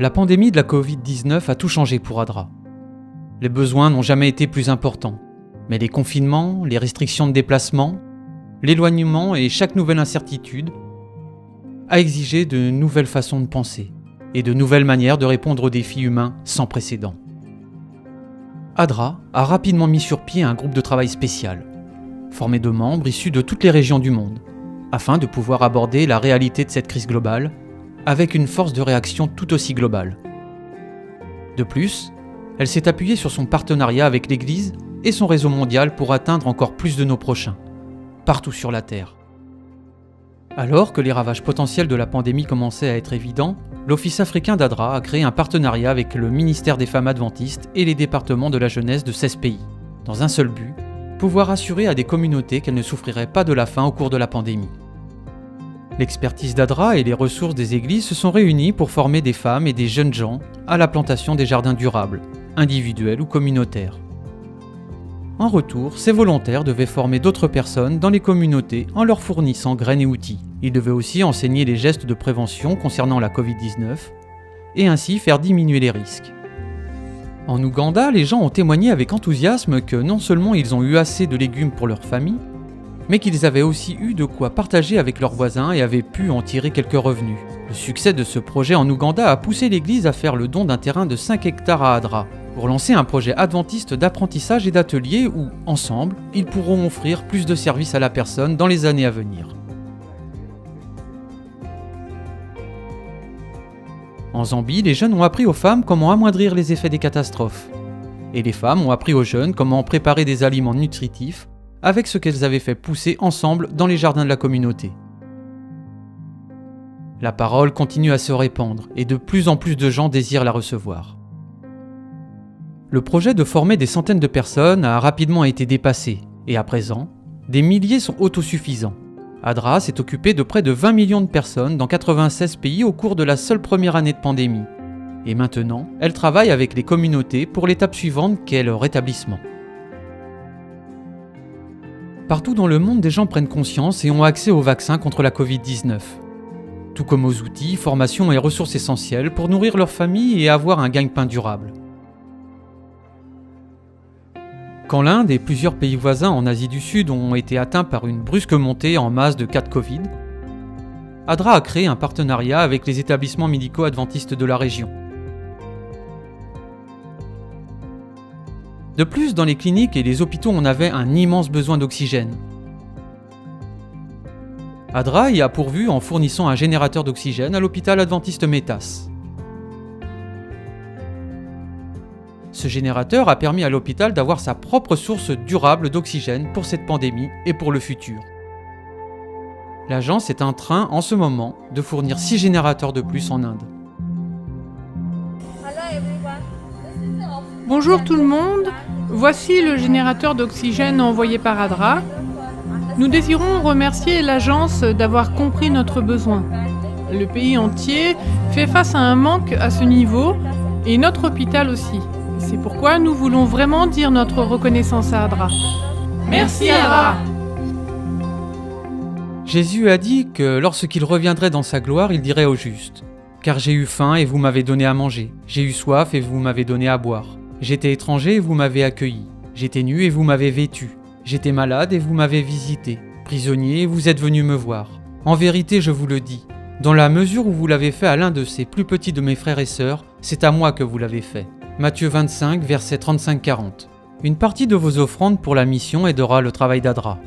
La pandémie de la Covid-19 a tout changé pour Adra. Les besoins n'ont jamais été plus importants, mais les confinements, les restrictions de déplacement, l'éloignement et chaque nouvelle incertitude a exigé de nouvelles façons de penser et de nouvelles manières de répondre aux défis humains sans précédent. Adra a rapidement mis sur pied un groupe de travail spécial, formé de membres issus de toutes les régions du monde, afin de pouvoir aborder la réalité de cette crise globale avec une force de réaction tout aussi globale. De plus, elle s'est appuyée sur son partenariat avec l'Église et son réseau mondial pour atteindre encore plus de nos prochains, partout sur la Terre. Alors que les ravages potentiels de la pandémie commençaient à être évidents, l'Office africain d'Adra a créé un partenariat avec le ministère des Femmes adventistes et les départements de la jeunesse de 16 pays, dans un seul but, pouvoir assurer à des communautés qu'elles ne souffriraient pas de la faim au cours de la pandémie. L'expertise d'Adra et les ressources des églises se sont réunies pour former des femmes et des jeunes gens à la plantation des jardins durables, individuels ou communautaires. En retour, ces volontaires devaient former d'autres personnes dans les communautés en leur fournissant graines et outils. Ils devaient aussi enseigner les gestes de prévention concernant la Covid-19 et ainsi faire diminuer les risques. En Ouganda, les gens ont témoigné avec enthousiasme que non seulement ils ont eu assez de légumes pour leur famille, mais qu'ils avaient aussi eu de quoi partager avec leurs voisins et avaient pu en tirer quelques revenus. Le succès de ce projet en Ouganda a poussé l'Église à faire le don d'un terrain de 5 hectares à Adra, pour lancer un projet adventiste d'apprentissage et d'atelier où, ensemble, ils pourront offrir plus de services à la personne dans les années à venir. En Zambie, les jeunes ont appris aux femmes comment amoindrir les effets des catastrophes. Et les femmes ont appris aux jeunes comment préparer des aliments nutritifs avec ce qu'elles avaient fait pousser ensemble dans les jardins de la communauté. La parole continue à se répandre et de plus en plus de gens désirent la recevoir. Le projet de former des centaines de personnes a rapidement été dépassé et à présent, des milliers sont autosuffisants. Adra s'est occupé de près de 20 millions de personnes dans 96 pays au cours de la seule première année de pandémie. Et maintenant, elle travaille avec les communautés pour l'étape suivante qu'est le rétablissement. Partout dans le monde, des gens prennent conscience et ont accès aux vaccins contre la Covid-19. Tout comme aux outils, formations et ressources essentielles pour nourrir leur famille et avoir un gagne-pain durable. Quand l'Inde et plusieurs pays voisins en Asie du Sud ont été atteints par une brusque montée en masse de cas de Covid, Adra a créé un partenariat avec les établissements médicaux adventistes de la région. De plus, dans les cliniques et les hôpitaux, on avait un immense besoin d'oxygène. Adra y a pourvu en fournissant un générateur d'oxygène à l'hôpital adventiste Métas. Ce générateur a permis à l'hôpital d'avoir sa propre source durable d'oxygène pour cette pandémie et pour le futur. L'agence est en train, en ce moment, de fournir 6 générateurs de plus en Inde. Bonjour tout le monde, voici le générateur d'oxygène envoyé par Adra. Nous désirons remercier l'agence d'avoir compris notre besoin. Le pays entier fait face à un manque à ce niveau et notre hôpital aussi. C'est pourquoi nous voulons vraiment dire notre reconnaissance à Adra. Merci Adra! Jésus a dit que lorsqu'il reviendrait dans sa gloire, il dirait aux justes : « Car j'ai eu faim et vous m'avez donné à manger. J'ai eu soif et vous m'avez donné à boire. J'étais étranger et vous m'avez accueilli. J'étais nu et vous m'avez vêtu. J'étais malade et vous m'avez visité. Prisonnier et vous êtes venu me voir. En vérité, je vous le dis, dans la mesure où vous l'avez fait à l'un de ces plus petits de mes frères et sœurs, c'est à moi que vous l'avez fait. » Matthieu 25, versets 35-40. Une partie de vos offrandes pour la mission aidera le travail d'Adra.